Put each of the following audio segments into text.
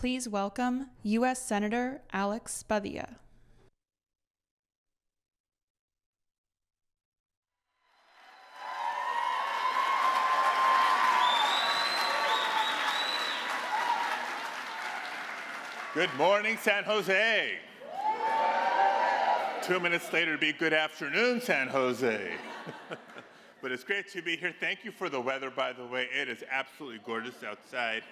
please welcome U.S. Senator Alex Padilla. Good morning, San Jose. 2 minutes later to be good afternoon, San Jose. But it's great to be here. Thank you for the weather, by the way. It is absolutely gorgeous outside.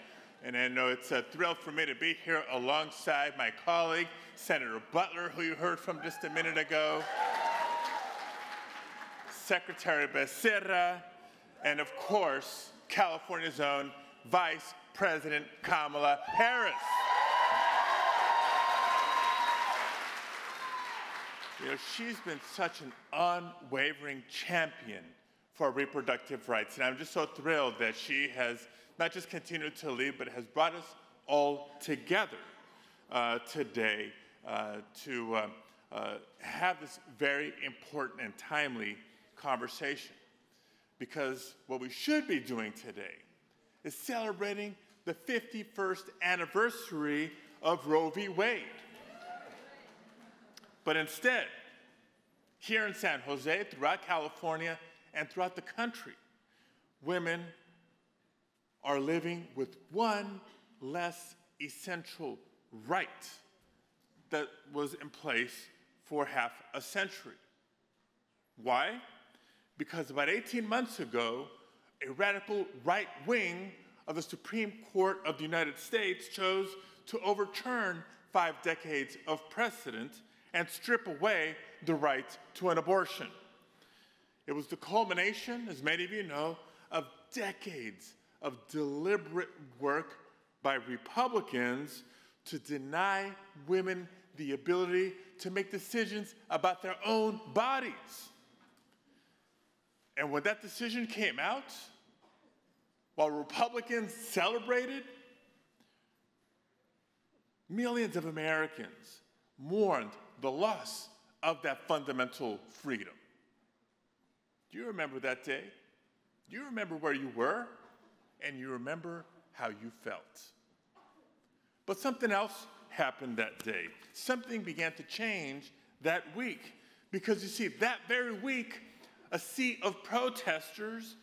And I know it's a thrill for me to be here alongside my colleague, Senator Butler, who you heard from just a minute ago, Secretary Becerra, and of course, California's own Vice President Kamala Harris. You know, she's been such an unwavering champion for reproductive rights, and I'm just so thrilled that she has not just continued to lead, but has brought us all together today to have this very important and timely conversation. Because what we should be doing today is celebrating the 51st anniversary of Roe v. Wade. But instead, here in San Jose, throughout California, and throughout the country, women are living with one less essential right that was in place for half a century. Why? Because about 18 months ago, a radical right wing of the Supreme Court of the United States chose to overturn 5 decades of precedent and strip away the right to an abortion. It was the culmination, as many of you know, of decades of deliberate work by Republicans to deny women the ability to make decisions about their own bodies. And when that decision came out, while Republicans celebrated, millions of Americans mourned the loss of that fundamental freedom. Do you remember that day? Do you remember where you were? And you remember how you felt. But something else happened that day. Something began to change that week. Because you see, that very week, a sea of protesters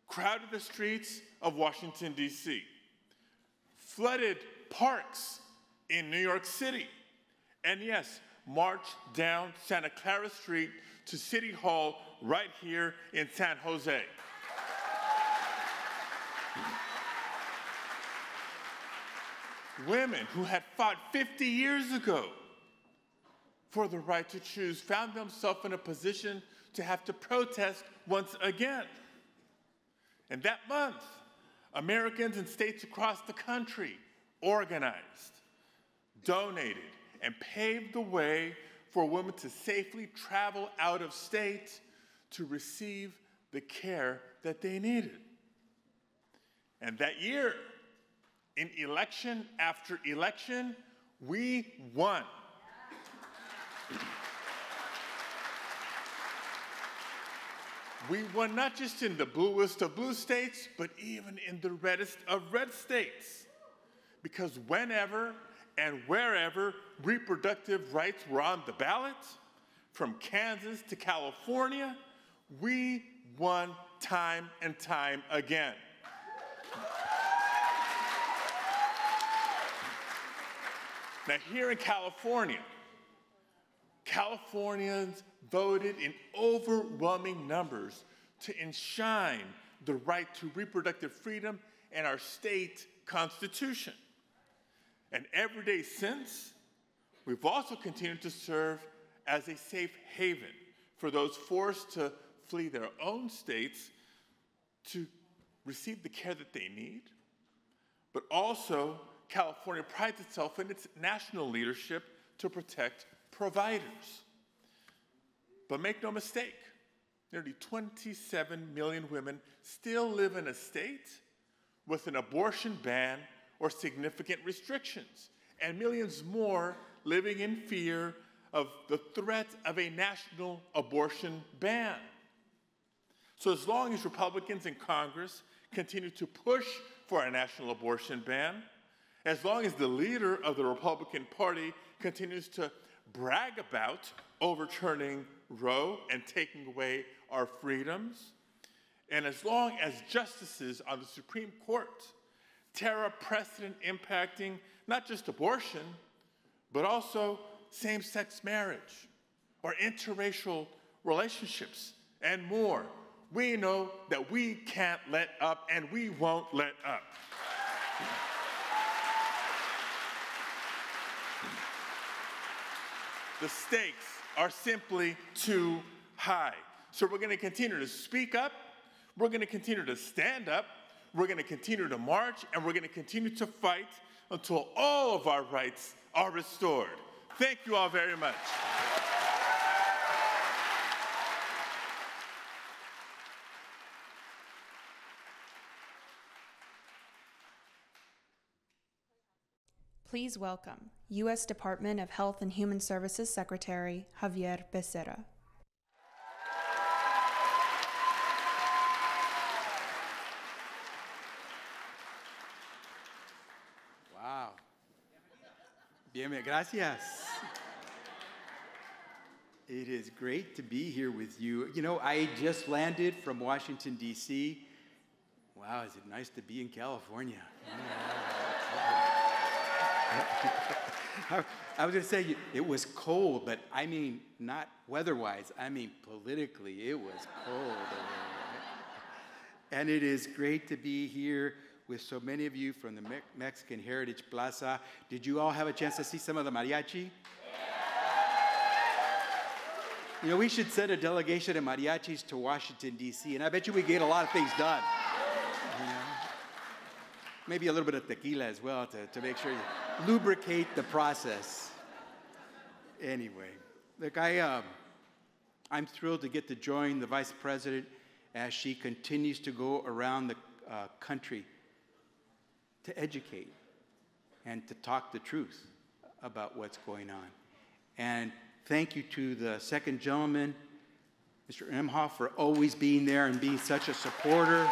crowded the streets of Washington, D.C., flooded parks in New York City, and yes, marched down Santa Clara Street to City Hall right here in San Jose. Women who had fought 50 years ago for the right to choose found themselves in a position to have to protest once again. And that month, Americans in states across the country organized, donated, and paved the way for women to safely travel out of state to receive the care that they needed. And that year, in election after election, we won. We won not just in the bluest of blue states, but even in the reddest of red states. Because whenever and wherever reproductive rights were on the ballot, from Kansas to California, we won time and time again. Now, here in California, Californians voted in overwhelming numbers to enshrine the right to reproductive freedom in our state constitution. And every day since, we've also continued to serve as a safe haven for those forced to flee their own states to receive the care that they need, but also California prides itself in its national leadership to protect providers. But make no mistake, nearly 27 million women still live in a state with an abortion ban or significant restrictions, and millions more living in fear of the threat of a national abortion ban. So as long as Republicans in Congress continue to push for a national abortion ban, As long as the leader of the Republican Party continues to brag about overturning Roe and taking away our freedoms, and as long as justices on the Supreme Court tear up precedent impacting not just abortion, but also same-sex marriage or interracial relationships and more, we know that we can't let up and we won't let up. The stakes are simply too high. So we're going to continue to speak up, we're going to continue to stand up, we're going to continue to march, and we're going to continue to fight until all of our rights are restored. Thank you all very much. Please welcome U.S. Department of Health and Human Services Secretary Javier Becerra. Wow. Bien, gracias. It is great to be here with you. You know, I just landed from Washington, D.C. Wow, is it nice to be in California? I was going to say it was cold, but I mean not weather-wise. I mean politically, it was cold. And it is great to be here with so many of you from the Mexican Heritage Plaza. Did you all have a chance to see some of the mariachi? You know, we should send a delegation of mariachis to Washington, D.C., and I bet you we get a lot of things done. You know? Maybe a little bit of tequila as well to make sure you lubricate the process. Anyway, look, I'm thrilled to get to join the Vice President as she continues to go around the country to educate and to talk the truth about what's going on. And thank you to the second gentleman, Mr. Emhoff, for always being there and being such a supporter.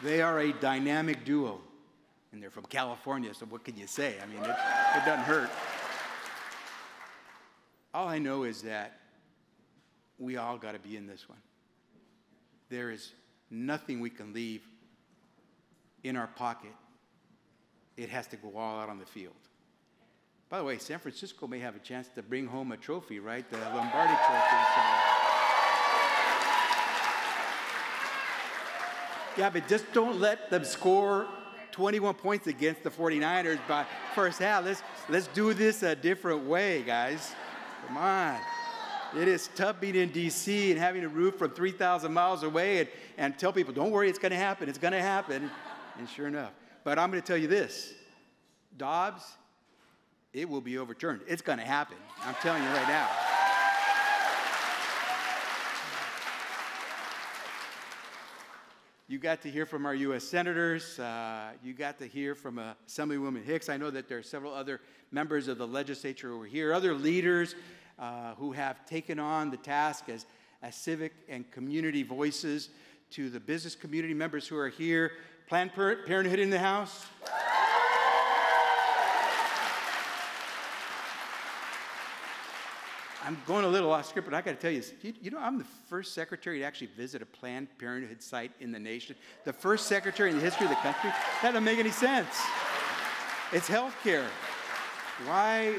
They are a dynamic duo, and they're from California, so what can you say? I mean, it doesn't hurt. All I know is that we all got to be in this one. There is nothing we can leave in our pocket. It has to go all out on the field. By the way, San Francisco may have a chance to bring home a trophy, right? The Lombardi Trophy. So. Yeah, but just don't let them score 21 points against the 49ers by first half. Let's do this a different way, guys. Come on. It is tough being in D.C. and having to root from 3,000 miles away and tell people, don't worry, it's going to happen. It's going to happen. And sure enough. But I'm going to tell you this. Dobbs, it will be overturned. It's going to happen. I'm telling you right now. You got to hear from our U.S. senators. You got to hear from Assemblywoman Hicks. I know that there are several other members of the legislature who are here, other leaders who have taken on the task as civic and community voices, to the business community members who are here. Planned Parenthood in the house. I'm going a little off script, but I got to tell you, you know, I'm the first secretary to actually visit a Planned Parenthood site in the nation. The first secretary in the history of the country. That doesn't make any sense. It's healthcare. Why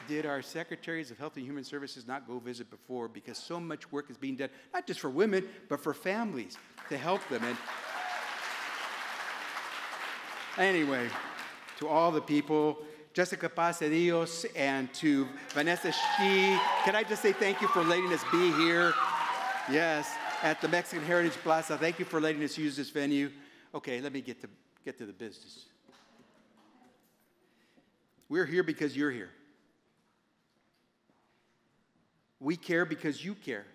did our secretaries of Health and Human Services not go visit before? Because so much work is being done, not just for women, but for families to help them. And anyway, to all the people, Jessica Pacedillos and to Vanessa Shi, can I just say thank you for letting us be here? Yes, at the Mexican Heritage Plaza. Thank you for letting us use this venue. Okay, let me get to the business. We're here because you're here. We care because you care.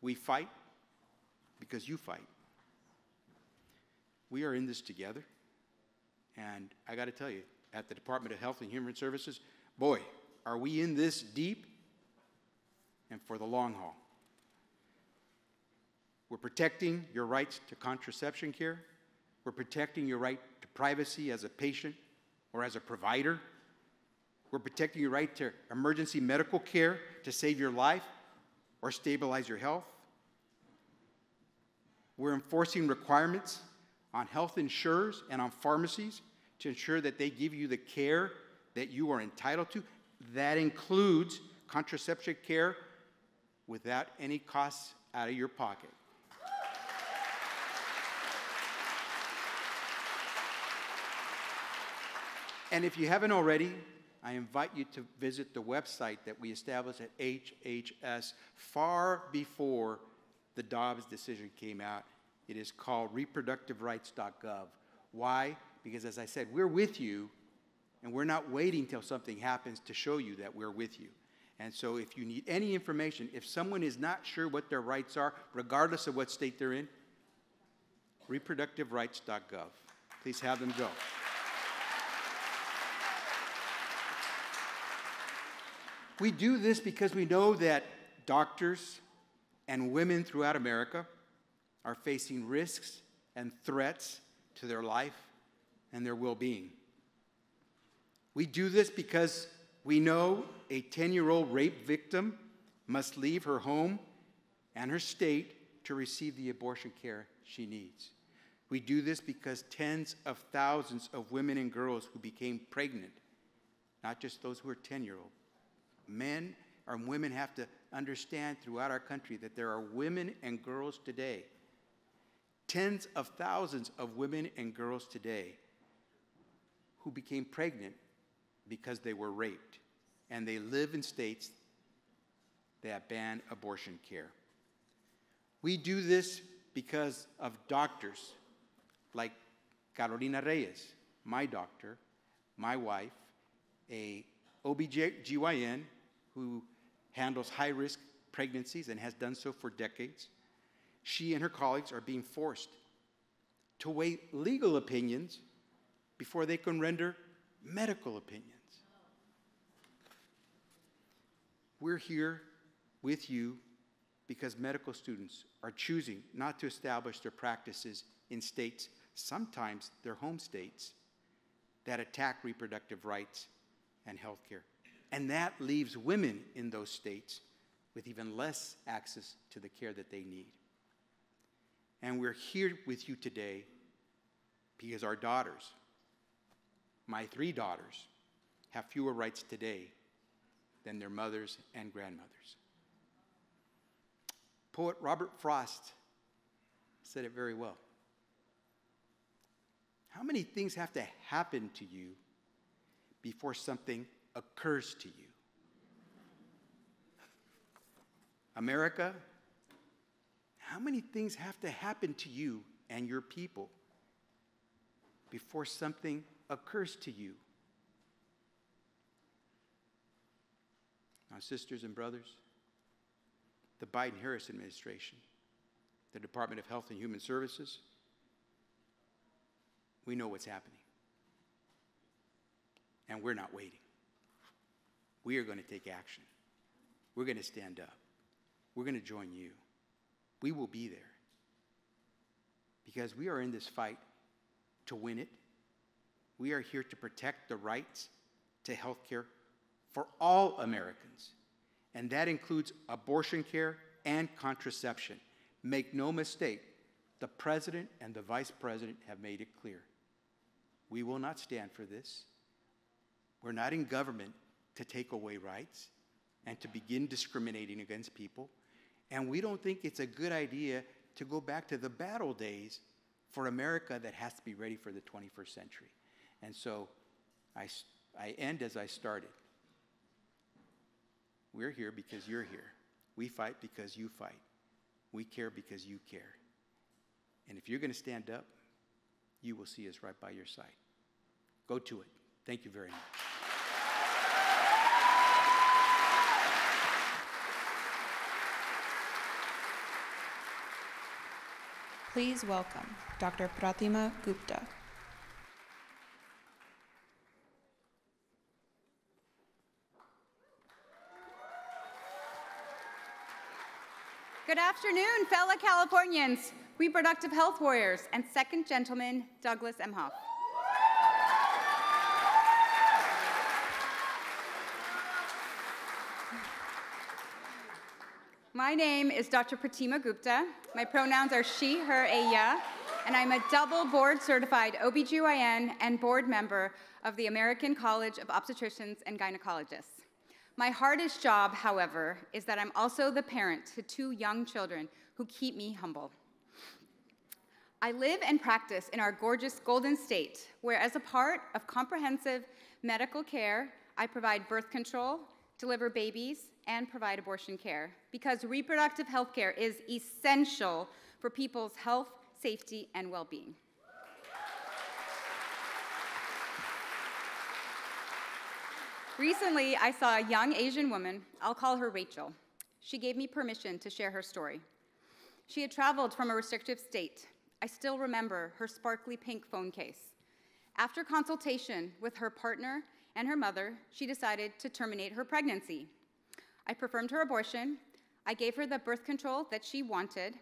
We fight because you fight. We are in this together. And I got to tell you, at the Department of Health and Human Services, boy, are we in this deep and for the long haul. We're protecting your rights to contraception care. We're protecting your right to privacy as a patient or as a provider. We're protecting your right to emergency medical care to save your life or stabilize your health. We're enforcing requirements on health insurers and on pharmacies to ensure that they give you the care that you are entitled to. That includes contraception care without any costs out of your pocket. And if you haven't already, I invite you to visit the website that we established at HHS far before the Dobbs decision came out. It is called reproductiverights.gov. Why? Because as I said, we're with you, and we're not waiting till something happens to show you that we're with you. And so if you need any information, if someone is not sure what their rights are, regardless of what state they're in, reproductiverights.gov. Please have them go. We do this because we know that doctors and women throughout America are facing risks and threats to their life and their well-being. We do this because we know a 10-year-old rape victim must leave her home and her state to receive the abortion care she needs. We do this because tens of thousands of women and girls who became pregnant, not just those who are 10-year-old, men and women have to understand throughout our country that there are women and girls today, tens of thousands of women and girls today who became pregnant because they were raped, and they live in states that ban abortion care. We do this because of doctors like Carolina Reyes, my doctor, my wife, a OBGYN who handles high-risk pregnancies and has done so for decades. She and her colleagues are being forced to weigh legal opinions before they can render medical opinions. We're here with you because medical students are choosing not to establish their practices in states, sometimes their home states, that attack reproductive rights and health care. And that leaves women in those states with even less access to the care that they need. And we're here with you today because our daughters, my 3 daughters, have fewer rights today than their mothers and grandmothers. Poet Robert Frost said it very well. How many things have to happen to you before something occurs to you? America, how many things have to happen to you and your people before something occurs to you? Now, sisters and brothers, the Biden-Harris administration, the Department of Health and Human Services, we know what's happening. And we're not waiting. We are going to take action. We're going to stand up. We're going to join you. We will be there. Because we are in this fight to win it. We are here to protect the rights to health care for all Americans. And that includes abortion care and contraception. Make no mistake, the president and the vice president have made it clear. We will not stand for this. We're not in government to take away rights and to begin discriminating against people. And we don't think it's a good idea to go back to the battle days for America that has to be ready for the 21st century. And so I end as I started. We're here because you're here. We fight because you fight. We care because you care. And if you're going to stand up, you will see us right by your side. Go to it. Thank you very much. Please welcome Dr. Pratima Gupta. Good afternoon, fellow Californians, reproductive health warriors, and second gentleman, Douglas Emhoff. My name is Dr. Pratima Gupta. My pronouns are she, her, ella, and I'm a double board-certified OBGYN and board member of the American College of Obstetricians and Gynecologists. My hardest job, however, is that I'm also the parent to 2 young children who keep me humble. I live and practice in our gorgeous Golden State, where as a part of comprehensive medical care, I provide birth control, deliver babies, and provide abortion care, because reproductive health care is essential for people's health, safety, and well-being. Recently, I saw a young Asian woman, I'll call her Rachel. She gave me permission to share her story. She had traveled from a restrictive state. I still remember her sparkly pink phone case. After consultation with her partner and her mother, she decided to terminate her pregnancy. I performed her abortion. I gave her the birth control that she wanted,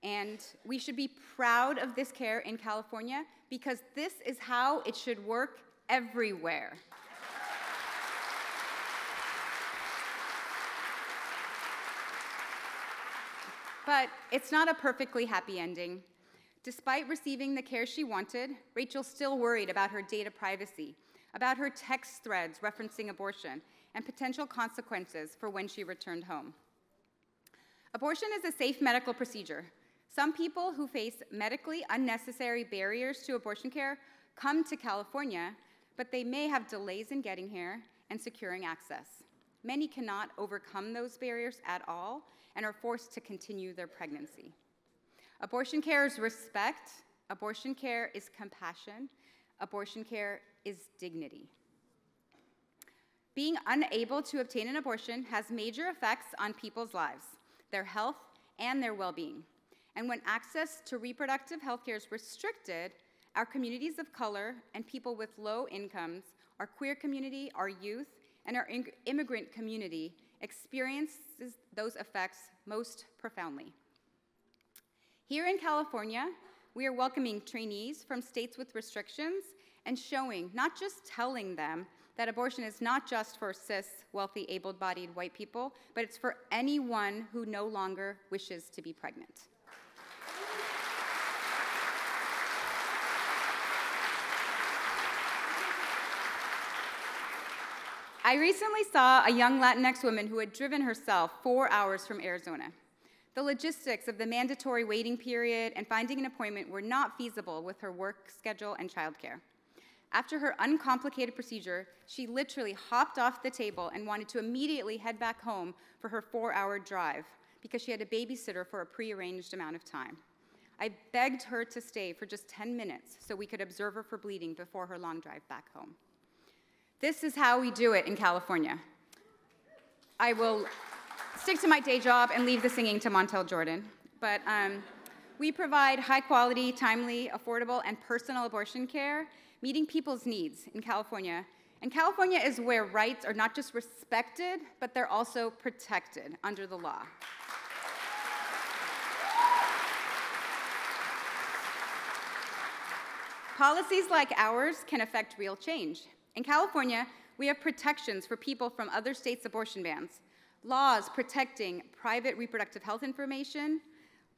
and we should be proud of this care in California because this is how it should work everywhere. But it's not a perfectly happy ending. Despite receiving the care she wanted, Rachel still worried about her data privacy, about her text threads referencing abortion, and potential consequences for when she returned home. Abortion is a safe medical procedure. Some people who face medically unnecessary barriers to abortion care come to California, but they may have delays in getting here and securing access. Many cannot overcome those barriers at all and are forced to continue their pregnancy. Abortion care is respect, abortion care is compassion, abortion care is dignity. Being unable to obtain an abortion has major effects on people's lives, their health, and their well-being. And when access to reproductive health care is restricted, our communities of color and people with low incomes, our queer community, our youth, and our immigrant community experiences those effects most profoundly. Here in California, we are welcoming trainees from states with restrictions and showing, not just telling them, that abortion is not just for cis, wealthy, able-bodied white people, but it's for anyone who no longer wishes to be pregnant. I recently saw a young Latinx woman who had driven herself 4 hours from Arizona. The logistics of the mandatory waiting period and finding an appointment were not feasible with her work schedule and childcare. After her uncomplicated procedure, she literally hopped off the table and wanted to immediately head back home for her 4-hour drive because she had a babysitter for a prearranged amount of time. I begged her to stay for just 10 minutes so we could observe her for bleeding before her long drive back home. This is how we do it in California. I will stick to my day job and leave the singing to Montel Jordan. But we provide high quality, timely, affordable, and personal abortion care, meeting people's needs in California. And California is where rights are not just respected, but they're also protected under the law. Policies like ours can affect real change. In California, we have protections for people from other states' abortion bans, laws protecting private reproductive health information,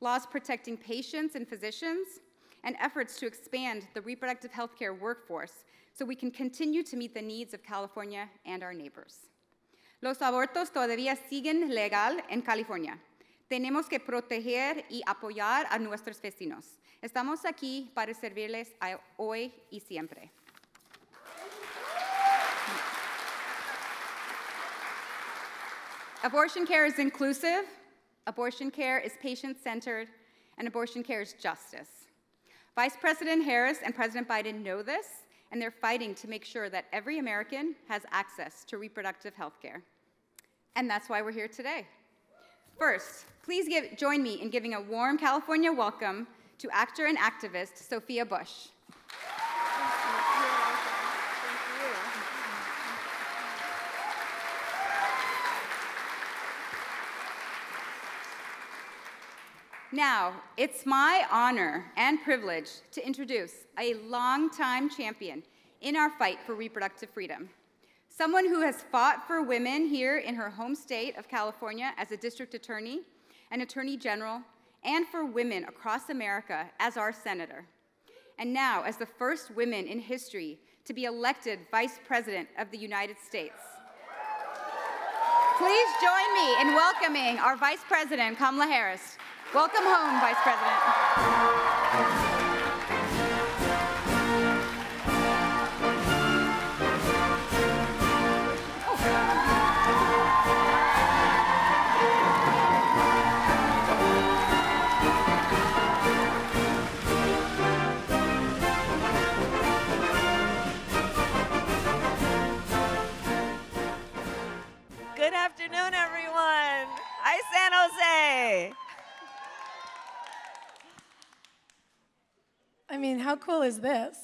laws protecting patients and physicians, and efforts to expand the reproductive health care workforce so we can continue to meet the needs of California and our neighbors. Los abortos todavía siguen legal en California. Tenemos que proteger y apoyar a nuestros vecinos. Estamos aquí para servirles hoy y siempre. Abortion care is inclusive, abortion care is patient-centered, and abortion care is justice. Vice President Harris and President Biden know this, and they're fighting to make sure that every American has access to reproductive health care. And that's why we're here today. First, please join me in giving a warm California welcome to actor and activist Sophia Bush. Now, it's my honor and privilege to introduce a longtime champion in our fight for reproductive freedom. Someone who has fought for women here in her home state of California as a district attorney, an attorney general, and for women across America as our senator. And now, as the first women in history to be elected Vice President of the United States. Please join me in welcoming our Vice President, Kamala Harris. Welcome home, Vice President. Good afternoon, everyone. Hi, San Jose. I mean, how cool is this?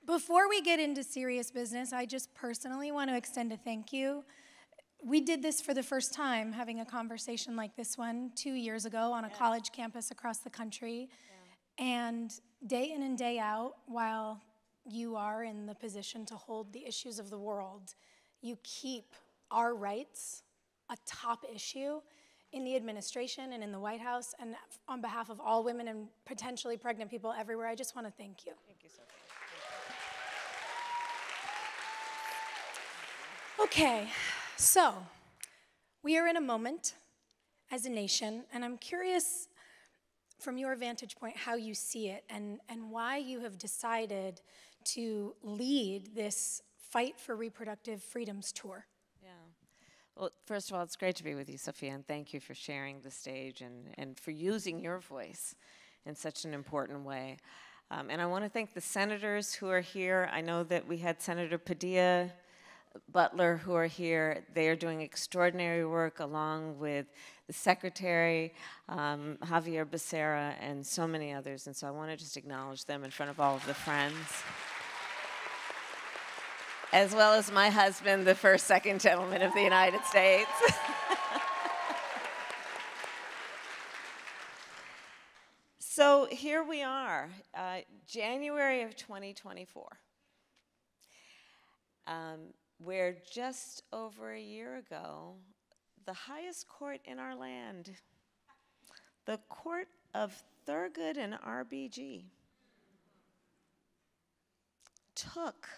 Before we get into serious business, I just personally want to extend a thank you. We did this for the first time, having a conversation like this one 2 years ago on a college campus across the country. Yeah. And day in and day out, while you are in the position to hold the issues of the world, you keep our rights a top issue in the administration and in the White House, and on behalf of all women and potentially pregnant people everywhere, I just want to thank you. Thank you, Sophia. Okay, so we are in a moment as a nation, and I'm curious from your vantage point how you see it and why you have decided to lead this Fight for Reproductive Freedoms tour. Yeah. Well, first of all, it's great to be with you, Sophia, and thank you for sharing the stage and for using your voice in such an important way. And I want to thank the senators who are here. I know that we had Senator Padilla, Butler, who are here. They are doing extraordinary work along with the Secretary, Javier Becerra, and so many others. And so I want to just acknowledge them in front of all of the friends, as well as my husband, the first, second gentleman of the United States. So here we are, January of 2024, where just over a year ago, the highest court in our land, the Court of Thurgood and RBG, took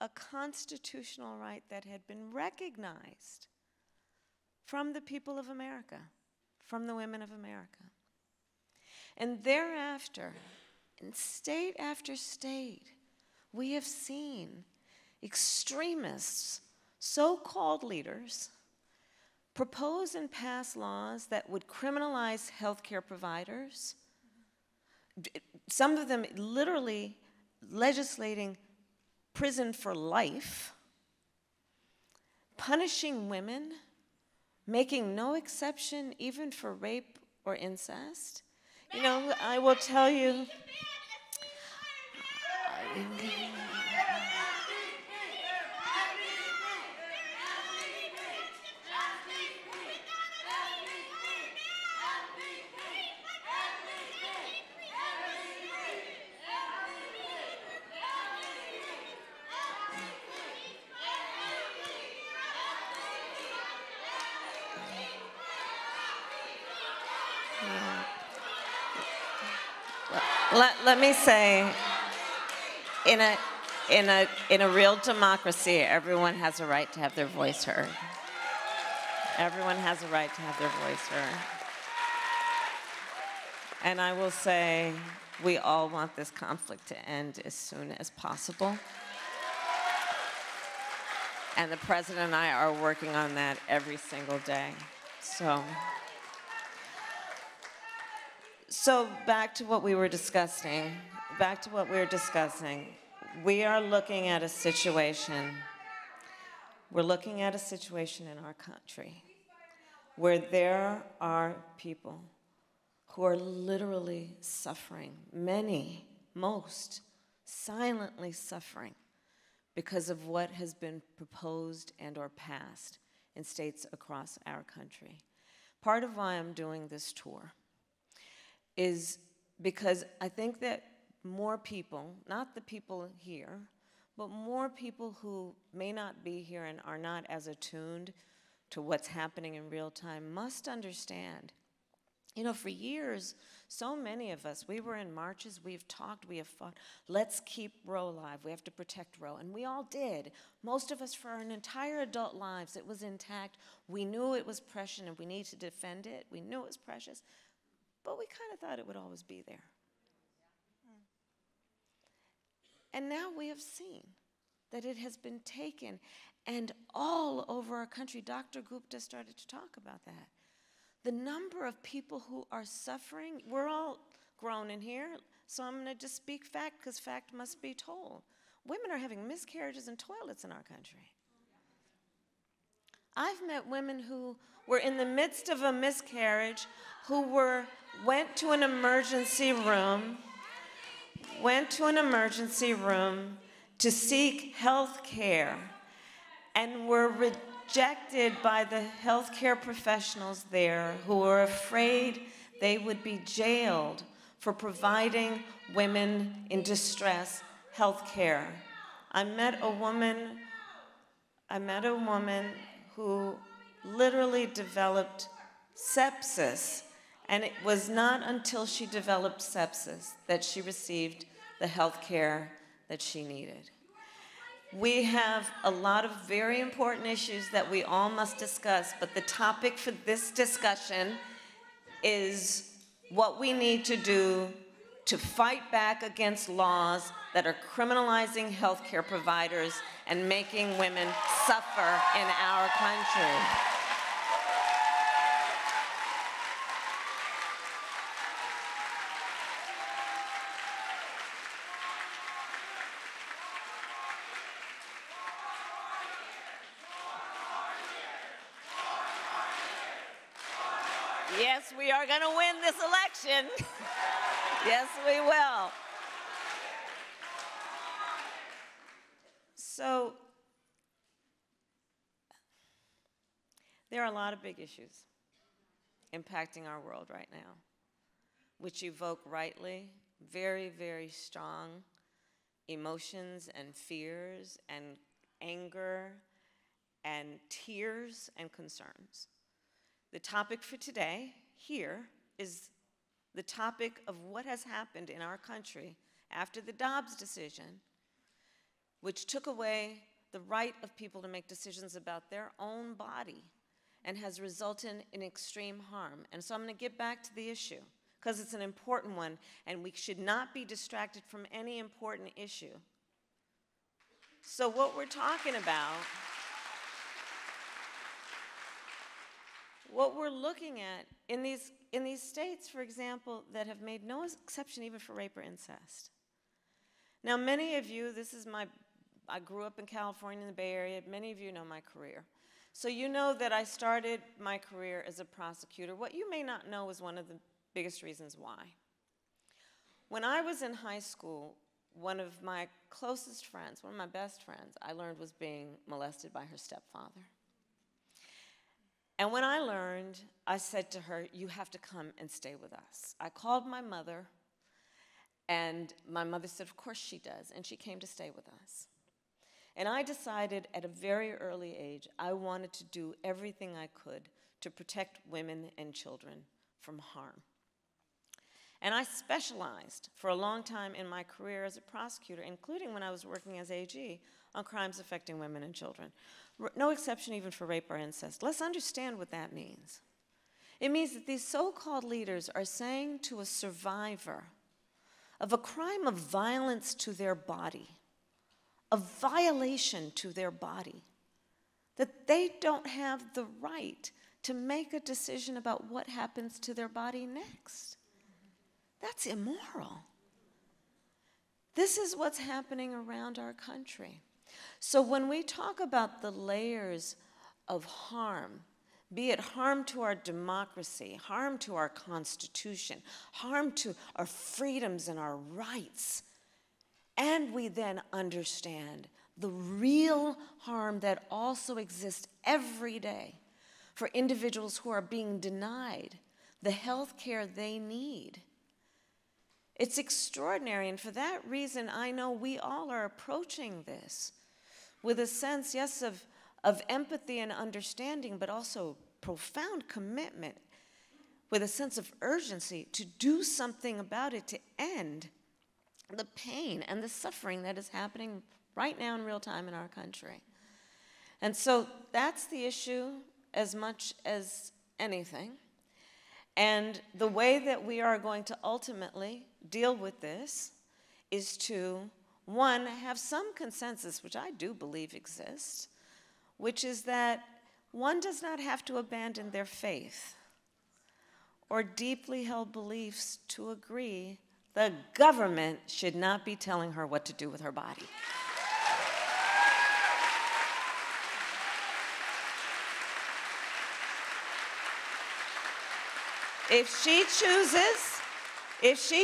a constitutional right that had been recognized from the people of America, from the women of America. And thereafter, in state after state, we have seen extremists, so-called leaders, propose and pass laws that would criminalize healthcare providers, some of them literally legislating prison for life, punishing women, making no exception even for rape or incest. You know, I will tell you, let me say, in a real democracy, everyone has a right to have their voice heard. Everyone has a right to have their voice heard. And I will say, we all want this conflict to end as soon as possible. And the president and I are working on that every single day. So back to what we were discussing. We are looking at a situation. We're looking at a situation in our country where there are people who are literally suffering, many, most, silently suffering because of what has been proposed and or passed in states across our country. part of why I'm doing this tour is because I think that more people, not the people here, but more people who may not be here and are not as attuned to what's happening in real time must understand. You know, for years, so many of us, we were in marches, we've talked, we have fought, let's keep Roe alive, we have to protect Roe, and we all did. Most of us, for our entire adult lives, it was intact. We knew it was precious and we needed to defend it. We knew it was precious, but we kind of thought it would always be there. And now we have seen that it has been taken, and all over our country, Dr. Gupta started to talk about that. The number of people who are suffering, we're all grown in here, so I'm going to just speak fact because fact must be told. Women are having miscarriages in toilets in our country. I've met women who were in the midst of a miscarriage, who went to an emergency room to seek health care and were rejected by the healthcare professionals there who were afraid they would be jailed for providing women in distress health care. I met a woman who literally developed sepsis, and it was not until she developed sepsis that she received the health care that she needed. We have a lot of very important issues that we all must discuss, but the topic for this discussion is what we need to do to fight back against laws that are criminalizing healthcare providers and making women suffer in our country. Yes, we are going to win this election. Yes, we will. So, there are a lot of big issues impacting our world right now, which evoke rightly very, very strong emotions and fears and anger and tears and concerns. The topic for today here is the topic of what has happened in our country after the Dobbs decision, which took away the right of people to make decisions about their own body and has resulted in extreme harm. And so I'm going to get back to the issue because it's an important one, and we should not be distracted from any important issue. So what we're talking about, what we're looking at in these states, for example, that have made no exception even for rape or incest. Now, many of you, I grew up in California in the Bay Area. Many of you know my career. So you know that I started my career as a prosecutor. What you may not know is one of the biggest reasons why. When I was in high school, one of my closest friends, one of my best friends, I learned was being molested by her stepfather. And when I learned, I said to her, you have to come and stay with us. I called my mother, and my mother said, of course she does, and she came to stay with us. And I decided at a very early age I wanted to do everything I could to protect women and children from harm. And I specialized for a long time in my career as a prosecutor, including when I was working as AG, on crimes affecting women and children. No exception even for rape or incest. Let's understand what that means. It means that these so-called leaders are saying to a survivor of a crime of violence to their body, a violation to their body, that they don't have the right to make a decision about what happens to their body next. That's immoral. This is what's happening around our country. So when we talk about the layers of harm, be it harm to our democracy, harm to our Constitution, harm to our freedoms and our rights, and we then understand the real harm that also exists every day for individuals who are being denied the health care they need. It's extraordinary, and for that reason, I know we all are approaching this with a sense, yes, of empathy and understanding, but also profound commitment, with a sense of urgency to do something about it, to end the pain and the suffering that is happening right now in real time in our country. And so that's the issue as much as anything. And the way that we are going to ultimately deal with this is to, one, have some consensus, which I do believe exists, which is that one does not have to abandon their faith or deeply held beliefs to agree the government should not be telling her what to do with her body. If she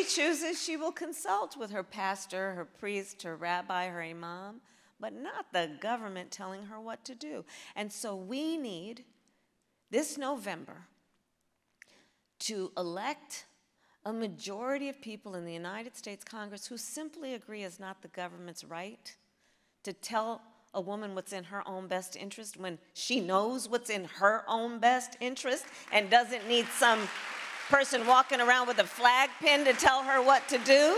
chooses, she will consult with her pastor, her priest, her rabbi, her imam, but not the government telling her what to do. And so we need, this November, to elect a majority of people in the United States Congress who simply agree it's not the government's right to tell a woman what's in her own best interest when she knows what's in her own best interest and doesn't need some person walking around with a flag pin to tell her what to do.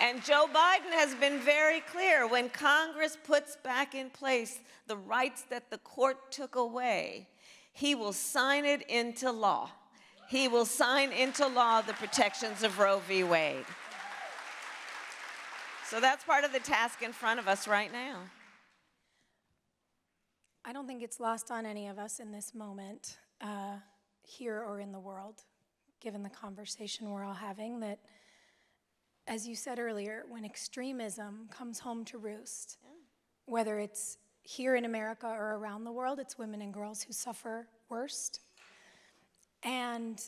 And Joe Biden has been very clear, when Congress puts back in place the rights that the court took away, he will sign it into law. He will sign into law the protections of Roe v. Wade. So that's part of the task in front of us right now. I don't think it's lost on any of us in this moment, here or in the world, given the conversation we're all having, that, as you said earlier, when extremism comes home to roost, whether it's here in America or around the world, it's women and girls who suffer worst. And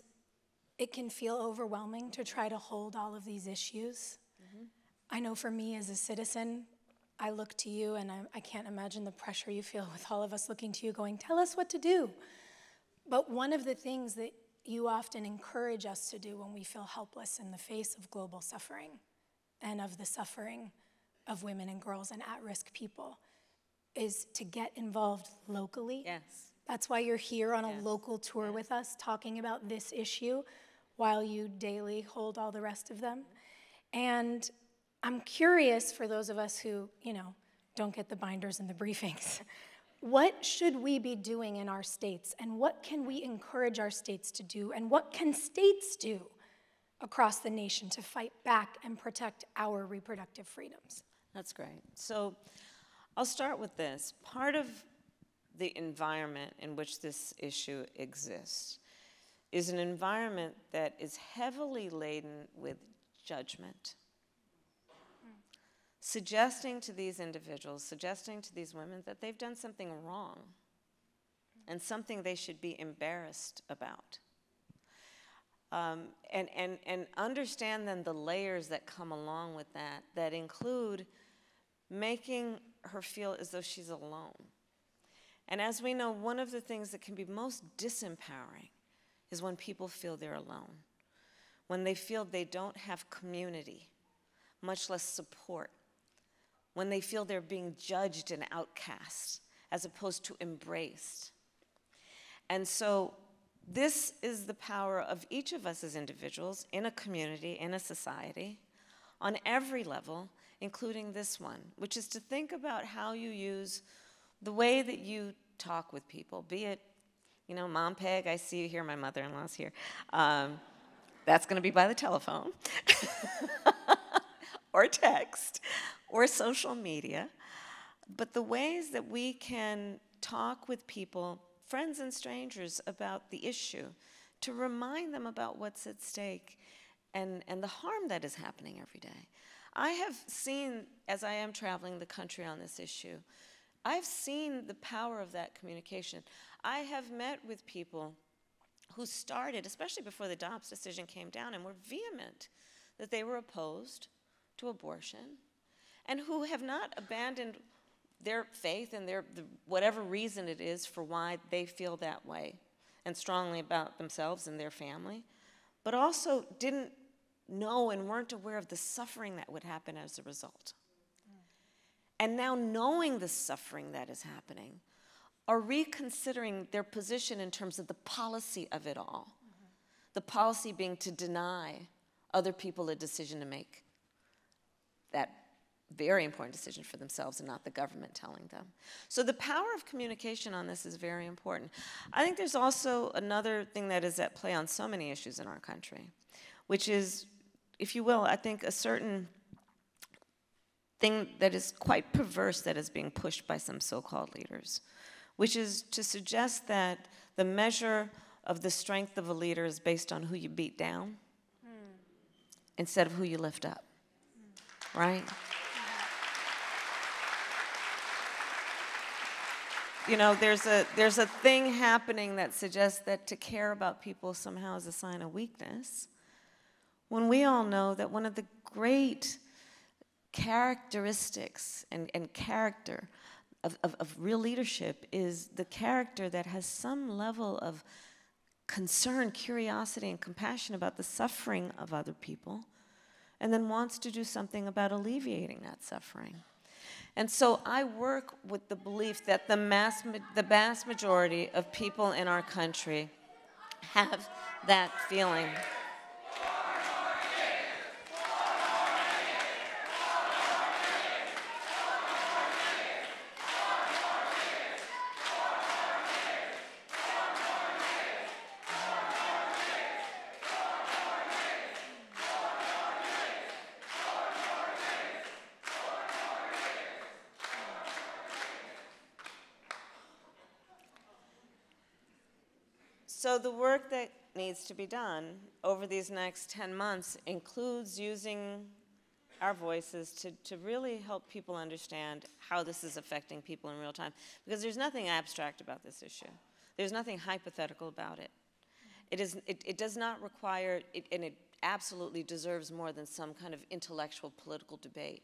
it can feel overwhelming to try to hold all of these issues. Mm-hmm. I know for me as a citizen, I look to you, and I can't imagine the pressure you feel with all of us looking to you going, tell us what to do. But one of the things that you often encourage us to do when we feel helpless in the face of global suffering and of the suffering of women and girls and at-risk people is to get involved locally. Yes. That's why you're here on a local tour with us talking about this issue while you daily hold all the rest of them. And I'm curious, for those of us who, don't get the binders and the briefings, what should we be doing in our states, and what can we encourage our states to do, and what can states do across the nation to fight back and protect our reproductive freedoms? That's great. So I'll start with this. Part of the environment in which this issue exists is an environment that is heavily laden with judgment. Suggesting to these individuals, suggesting to these women that they've done something wrong and something they should be embarrassed about. And understand then the layers that come along with that, that include making her feel as though she's alone. And as we know, one of the things that can be most disempowering is when people feel they're alone, when they feel they don't have community, much less support, when they feel they're being judged and outcast as opposed to embraced. And so this is the power of each of us as individuals in a community, in a society, on every level, including this one, which is to think about how you use the way that you talk with people, be it, Mom Peg, I see you here, my mother-in-law's here. That's going to be by the telephone, or text, or social media. But the ways that we can talk with people, friends and strangers, about the issue, to remind them about what's at stake and the harm that is happening every day. I have seen, as I am traveling the country on this issue, I've seen the power of that communication. I have met with people who started, especially before the Dobbs decision came down, and were vehement that they were opposed to abortion, and who have not abandoned their faith and whatever reason it is for why they feel that way and strongly about themselves and their family, but also didn't know and weren't aware of the suffering that would happen as a result. And now knowing the suffering that is happening, are reconsidering their position in terms of the policy of it all. The policy being to deny other people a decision to make that very important decision for themselves and not the government telling them. So the power of communication on this is very important. I think there's also another thing that is at play on so many issues in our country, which is, if you will, I think a certain thing that is quite perverse that is being pushed by some so-called leaders, which is to suggest that the measure of the strength of a leader is based on who you beat down instead of who you lift up, right? You know, there's a thing happening that suggests that to care about people somehow is a sign of weakness, when we all know that one of the great characteristics and character of real leadership is the character that has some level of concern, curiosity, and compassion about the suffering of other people, and then wants to do something about alleviating that suffering. And so I work with the belief that the vast majority of people in our country have that feeling. So the work that needs to be done over these next 10 months includes using our voices to really help people understand how this is affecting people in real time. Because there's nothing abstract about this issue. There's nothing hypothetical about it. It does not require, and it absolutely deserves more than some kind of intellectual political debate.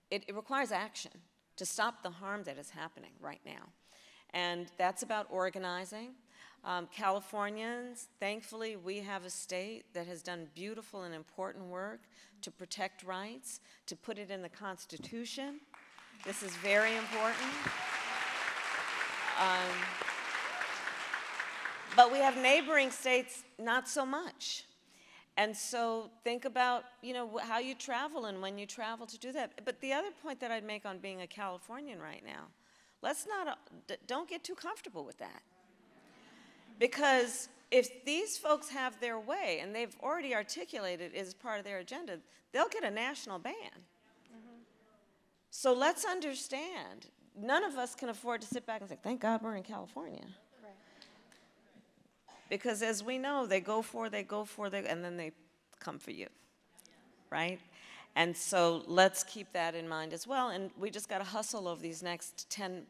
It requires action to stop the harm that is happening right now. And that's about organizing. Californians, thankfully, we have a state that has done beautiful and important work to protect rights, to put it in the Constitution. This is very important. But we have neighboring states, not so much. And so think about, you know, how you travel and when you travel to do that. But the other point that I'd make on being a Californian right now, don't get too comfortable with that. Because if these folks have their way, and they've already articulated it as part of their agenda, they'll get a national ban. So let's understand, none of us can afford to sit back and say, thank God we're in California. Right. Because as we know, they go for, and then they come for you, right? And so let's keep that in mind as well. And we just got to hustle over these next 10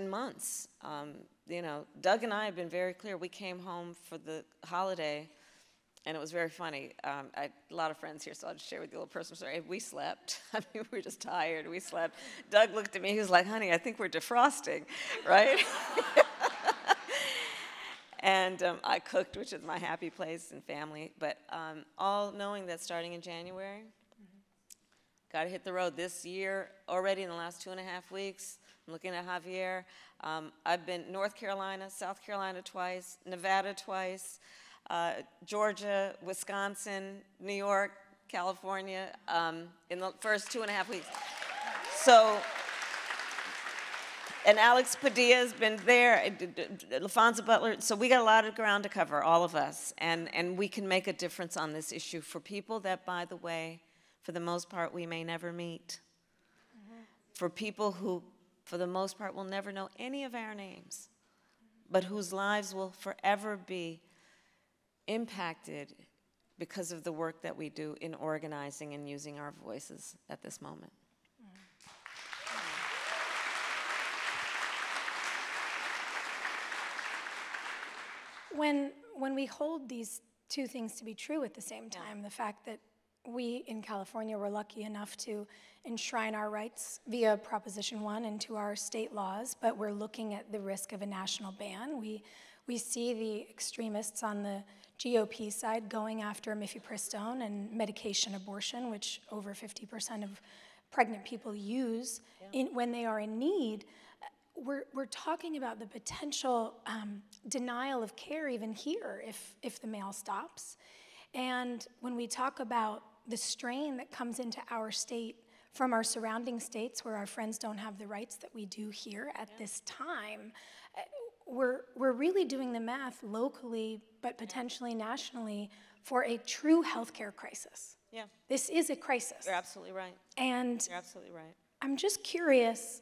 months. You know, Doug and I have been very clear. We came home for the holiday, and it was very funny. A lot of friends here, so I'll just share with you a little personal story. We slept. I mean, we were just tired. We slept. Doug looked at me. He was like, honey, I think we're defrosting, right? And I cooked, which is my happy place and family. But all knowing that starting in January, got to hit the road this year. Already in the last 2.5 weeks, I'm looking at Javier. I've been North Carolina, South Carolina twice, Nevada twice, Georgia, Wisconsin, New York, California, in the first 2.5 weeks. So, and Alex Padilla's been there, LaFonza Butler. So we got a lot of ground to cover, all of us. And we can make a difference on this issue for people that, by the way, for the most part, we may never meet. For people who, for the most part, will never know any of our names, but whose lives will forever be impacted because of the work that we do in organizing and using our voices at this moment. When we hold these two things to be true at the same time, the fact that we in California were lucky enough to enshrine our rights via Proposition 1 into our state laws, but we're looking at the risk of a national ban. We see the extremists on the GOP side going after mifepristone and medication abortion, which over 50% of pregnant people use when they are in need. We're talking about the potential denial of care even here if the mail stops. And when we talk about the strain that comes into our state from our surrounding states where our friends don't have the rights that we do here at this time, we're really doing the math locally, but potentially nationally, for a true healthcare crisis. Yeah. This is a crisis. You're absolutely right. And You're absolutely right. I'm just curious,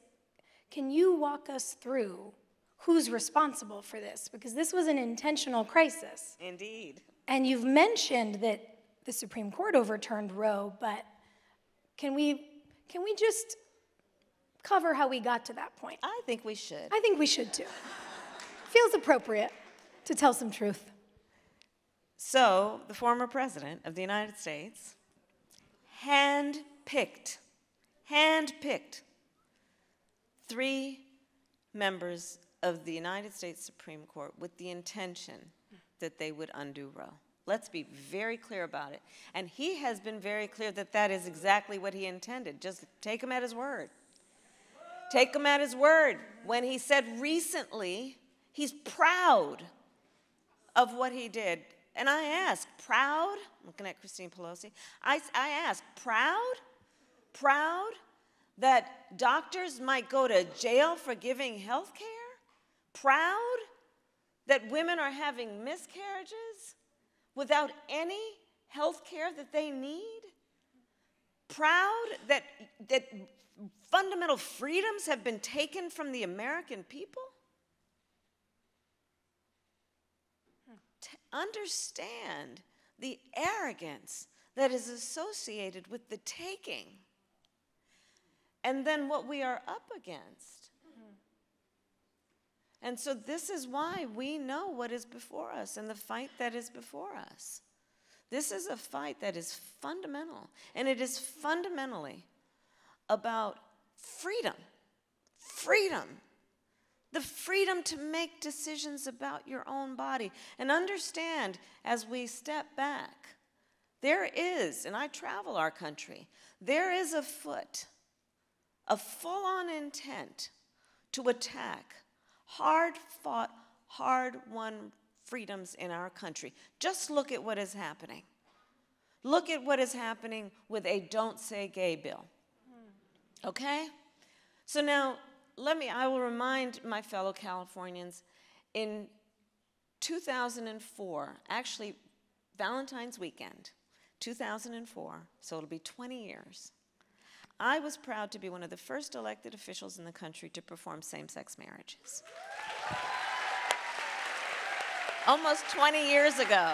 can you walk us through who's responsible for this? Because this was an intentional crisis. Indeed. And you've mentioned that the Supreme Court overturned Roe, but can we just cover how we got to that point? I think we should. I think we should too. Feels appropriate to tell some truth. So, the former president of the United States handpicked 3 members of the United States Supreme Court with the intention that they would undo Roe. Let's be very clear about it. And he has been very clear that that is exactly what he intended. Just take him at his word. Take him at his word. When he said recently, he's proud of what he did. And I ask, proud? Looking at Christine Pelosi. I ask, proud? Proud that doctors might go to jail for giving health care? Proud that women are having miscarriages without any health care that they need? Proud that fundamental freedoms have been taken from the American people? To understand the arrogance that is associated with the taking, and then what we are up against. And so this is why we know what is before us and the fight that is before us. This is a fight that is fundamental, and it is fundamentally about freedom. Freedom. The freedom to make decisions about your own body. And understand, as we step back, there is, and I travel our country, there is afoot a full-on intent to attack hard-fought, hard-won freedoms in our country. Just look at what is happening. Look at what is happening with a Don't Say Gay bill. Okay? So now, I will remind my fellow Californians, in 2004, actually Valentine's weekend, 2004, so it'll be 20 years, I was proud to be one of the first elected officials in the country to perform same-sex marriages. Almost 20 years ago.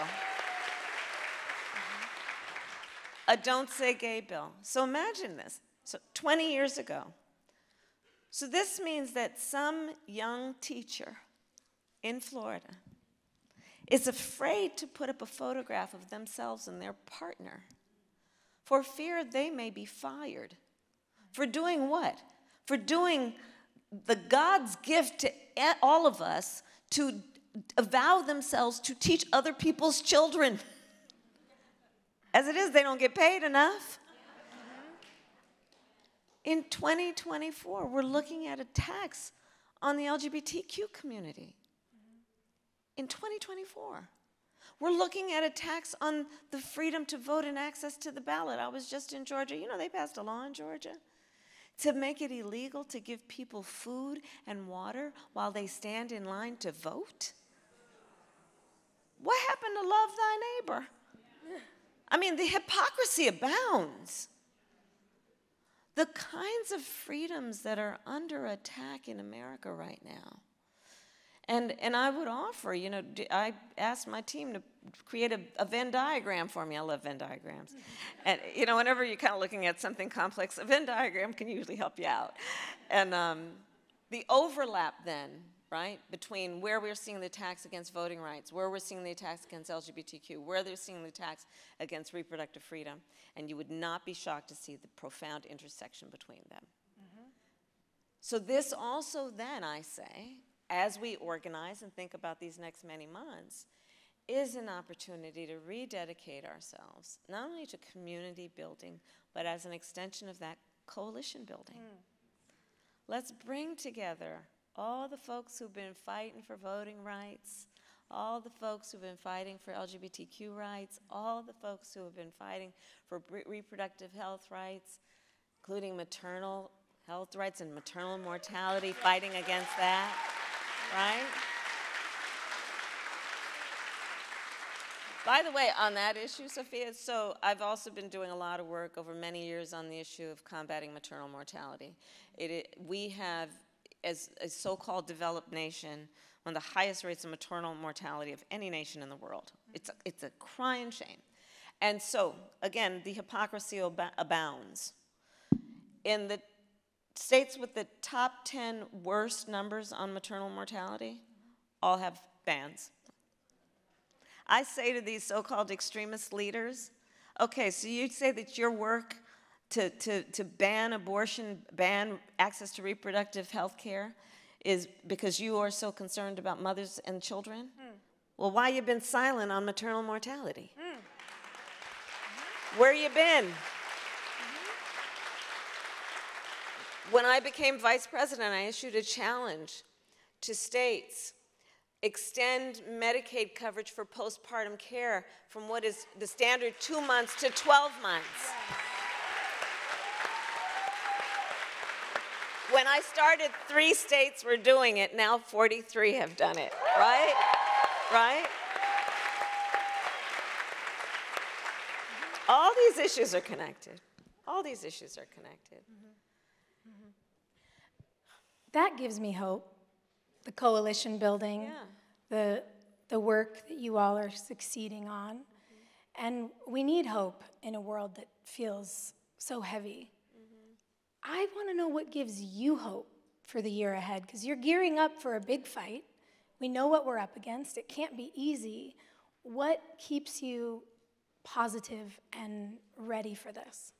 A Don't Say Gay bill. So imagine this. So 20 years ago. So this means that some young teacher in Florida is afraid to put up a photograph of themselves and their partner for fear they may be fired. For doing what? For doing the God's gift to all of us to vow themselves to teach other people's children. As it is, they don't get paid enough. In 2024, we're looking at attacks on the LGBTQ community. In 2024. We're looking at attacks on the freedom to vote and access to the ballot. I was just in Georgia. You know, they passed a law in Georgia to make it illegal to give people food and water while they stand in line to vote. What happened to love thy neighbor? I mean, the hypocrisy abounds. The kinds of freedoms that are under attack in America right now. And I would offer, you know, I asked my team to create a Venn diagram for me. I love Venn diagrams. And, you know, whenever you're kind of looking at something complex, a Venn diagram can usually help you out. And the overlap then right? Between where we're seeing the attacks against voting rights, where we're seeing the attacks against LGBTQ, where they're seeing the attacks against reproductive freedom, and you would not be shocked to see the profound intersection between them. So this also then, I say, as we organize and think about these next many months, is an opportunity to rededicate ourselves, not only to community building, but as an extension of that, coalition building. Let's bring together all the folks who've been fighting for voting rights, all the folks who've been fighting for LGBTQ rights, all the folks who have been fighting for reproductive health rights, including maternal health rights and maternal mortality, fighting against that, right? By the way, on that issue, Sophia, so I've also been doing a lot of work over many years on the issue of combating maternal mortality. We have, as a so-called developed nation, one of the highest rates of maternal mortality of any nation in the world. It's a crying shame. And so, again, the hypocrisy abounds. In the states with the top 10 worst numbers on maternal mortality, all have bans. I say to these so-called extremist leaders, okay, so you say that your work to ban abortion, ban access to reproductive health care is because you are so concerned about mothers and children? Well, why you been silent on maternal mortality? Where you been? When I became vice president, I issued a challenge to states: extend Medicaid coverage for postpartum care from what is the standard 2 months to 12 months. When I started, 3 states were doing it. Now 43 have done it, right? Right? All these issues are connected. All these issues are connected. That gives me hope. The coalition building, the work that you all are succeeding on. And we need hope in a world that feels so heavy. I want to know what gives you hope for the year ahead, because you're gearing up for a big fight. We know what we're up against. It can't be easy. What keeps you positive and ready for this?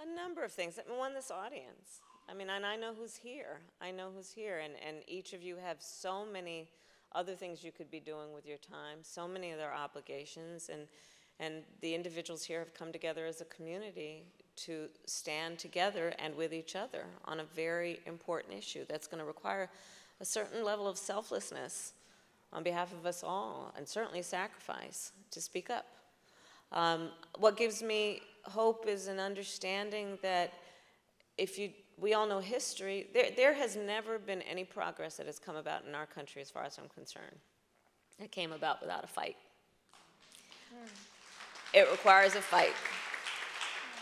A number of things. I mean, one, this audience. I mean, and I know who's here. I know who's here, and each of you have so many other things you could be doing with your time, so many other obligations, and the individuals here have come together as a community to stand together and with each other on a very important issue that's going to require a certain level of selflessness on behalf of us all, and certainly sacrifice to speak up. What gives me hope is an understanding that we all know history, there has never been any progress that has come about in our country, as far as I'm concerned, that came about without a fight. It requires a fight.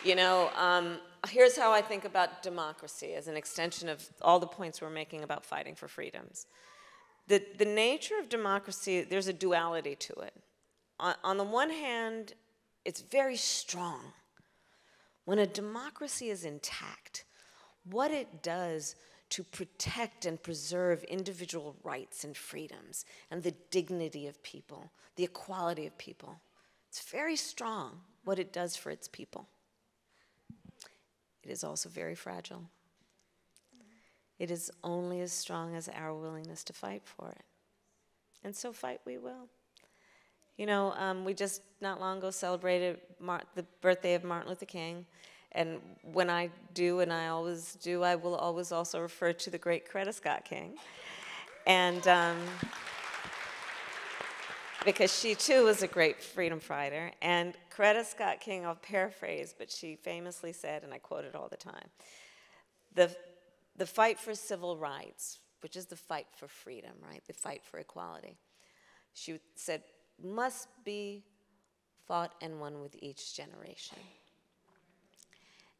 You know, here's how I think about democracy as an extension of all the points we're making about fighting for freedoms. The nature of democracy, there's a duality to it. On the one hand, it's very strong. When a democracy is intact, what it does to protect and preserve individual rights and freedoms and the dignity of people, the equality of people. It's very strong what it does for its people. It is also very fragile. It is only as strong as our willingness to fight for it. And so fight we will. You know, we just not long ago celebrated the birthday of Martin Luther King. And when I do, and I always do, I will always also refer to the great Coretta Scott King. And because she too was a great freedom fighter. And Coretta Scott King, I'll paraphrase, but she famously said, and I quote it all the time, the fight for civil rights, which is the fight for freedom, right? The fight for equality. She said, must be fought and won with each generation.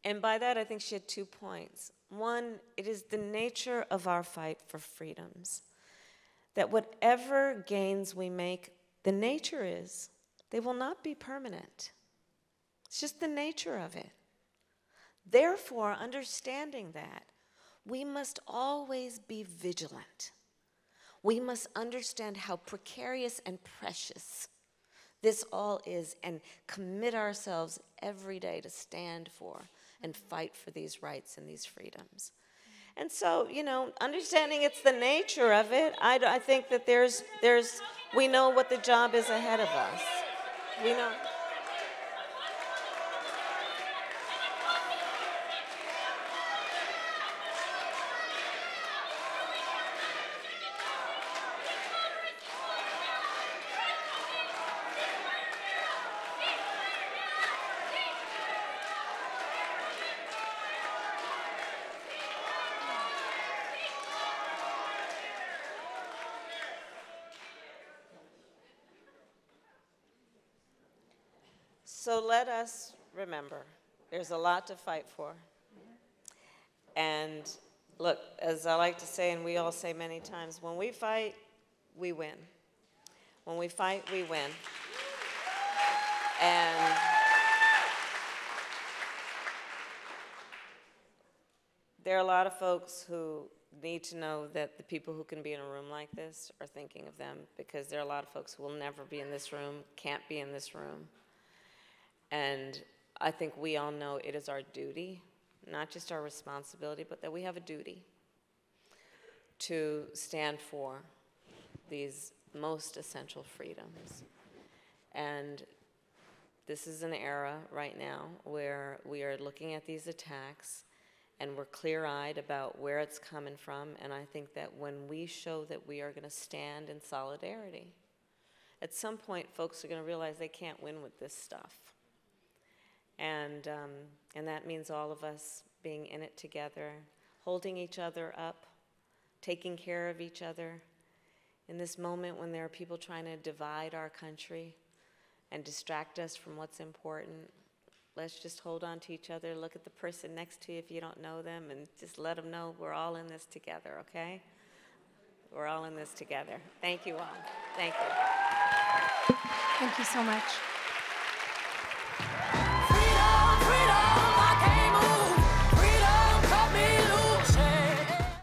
And by that, I think she had 2 points. One, it is the nature of our fight for freedoms that whatever gains we make, the nature is they will not be permanent. It's just the nature of it. Therefore, understanding that, we must always be vigilant We must understand how precarious and precious this all is and commit ourselves every day to stand for and fight for these rights and these freedoms. And so, you know, understanding it's the nature of it, I think that we know what the job is ahead of us. We know. So let us remember, there's a lot to fight for. And look, as I like to say, and we all say many times, when we fight, we win. When we fight, we win. And there are a lot of folks who need to know that the people who can be in a room like this are thinking of them, because there are a lot of folks who will never be in this room, can't be in this room. And I think we all know it is our duty, not just our responsibility, but that we have a duty to stand for these most essential freedoms. And this is an era right now where we are looking at these attacks and we're clear-eyed about where it's coming from. And I think that when we show that we are going to stand in solidarity, at some point folks are going to realize they can't win with this stuff. And that means all of us being in it together, holding each other up, taking care of each other. In this moment when there are people trying to divide our country and distract us from what's important, let's just hold on to each other, look at the person next to you if you don't know them, and just let them know we're all in this together, okay? We're all in this together. Thank you all. Thank you. Thank you so much.